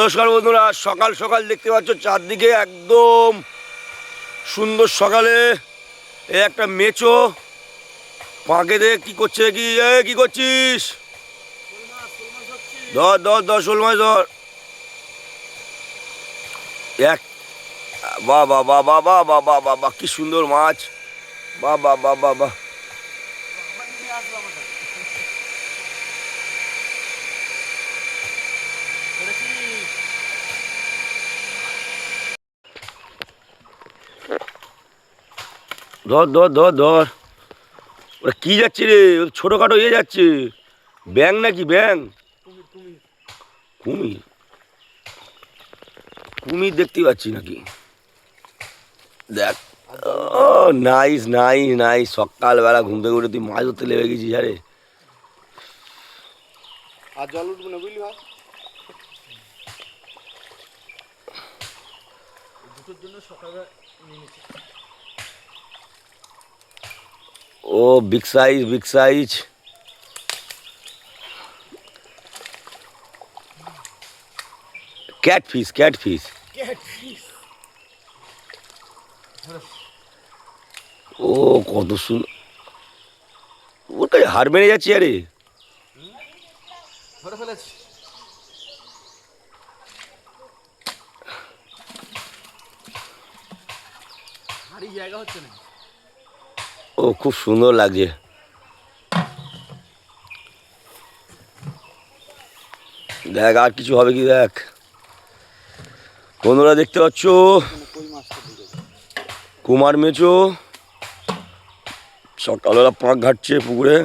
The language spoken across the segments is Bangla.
নমস্কার বন্ধুরা, সকাল সকাল দেখতে পাচ্ছ চারদিকে একদম সুন্দর। সকালে এ একটা মেচো পাঁকে দেখ কি করছে, দেখি কি করছিস? ধর ধর ধর, শোল মাছ ধর। এক বাহ বাহ বাহ বাহ বাহ বাহ বাহ বাহ বাহ, কি সুন্দর মাছ! বাহ বাহ বাহ বাহ বাহ। ধর ধর ধর ধর, ওরা কি যাচ্ছে রে? ছোটখাটো ইয়ে যাচ্ছে, ব্যাং নাকি ব্যাং? কুমির? কুমির দেখতে পাচ্ছি নাকি? দেখ, ও নাইস নাইস নাইস। সকালবেলা ঘুম থেকে উঠে তুই মাছ ধরতে লেগে গেছিস। আরে আর জল উঠবে না, বুঝলি ভাই? দুটোর জন্য সকালবেলা নেমেছি। ও big size big size. Catfish catfish. ও কত সুন্দর! ওর কাছে হার মেরে যাচ্ছি। আরে ধরে ফেলেছি। ভারী জায়গা হচ্ছে না। ও খুব সুন্দর লাগছে। দেখ আর কিছু হবে কি, দেখ বন্ধুরা দেখতে পাচ্ছ কুমার মেচো সকালবেলা পাঁক ঘাটছে পুকুরে।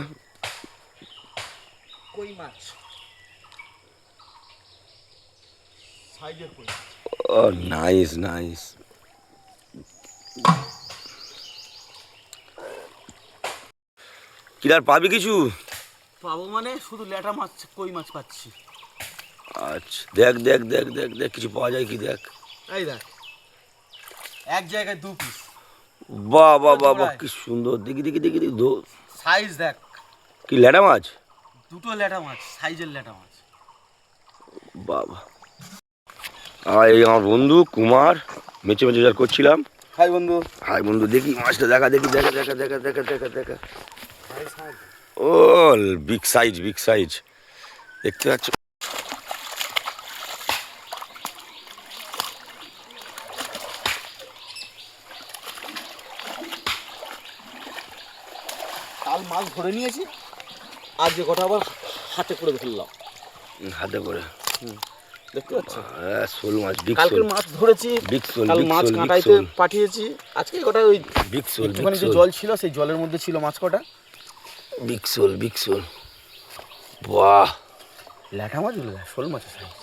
কই মাছ, সাইজের কই মাছ। ও নাইস নাইস। কি আর পাবি কিছু? পাবো মানে শুধু ল্যাটা মাছ, কই মাছ পাচ্ছি। আচ্ছা দেখ দেখ দেখ দেখ দেখ, কিছু পাওয়া যায় কি দেখ। এই দেখ, এক জায়গায় দু পিস। বাহ বাহ বাহ বাহ, কি সুন্দর! দেখি দেখি দেখি দেখি সাইজ দেখ। কি ল্যাটা মাছ? দুটো ল্যাটা মাছ, সাইজের ল্যাটা মাছ। বাবা, আর এই আমার বন্ধু কুমার মেচে মেচে যা করছিলাম। হাই বন্ধু। হাই বন্ধু, দেখি মাছটা দেখা, দেখি দেখা দেখা দেখা দেখা দেখা দেখা। ও বিগ সাইজ বিগ সাইজ, দেখতে পাচ্ছ? কাল মাছ ধরে নিয়েছি, আজ যে কটা আবার হাতে করে ধরলাম। হাতে করে দেখতে পাচ্ছ? শোল মাছ, বিগ শোল। কালকের মাছ ধরেছি, বিগ শোল কাল বিগ মাছ শোল বিগ কাঁটাইতে শোল পাঠিয়েছি। আজকে কটা ওই বিগ শোল বিগ একটুখানি যে শোল জল ছিল সেই জলের মধ্যে ছিল মাছ কটা। বিগ শোল বিগ শোল। বাহ, ল্যাটা মাছ, শোল মাছের সাইজ।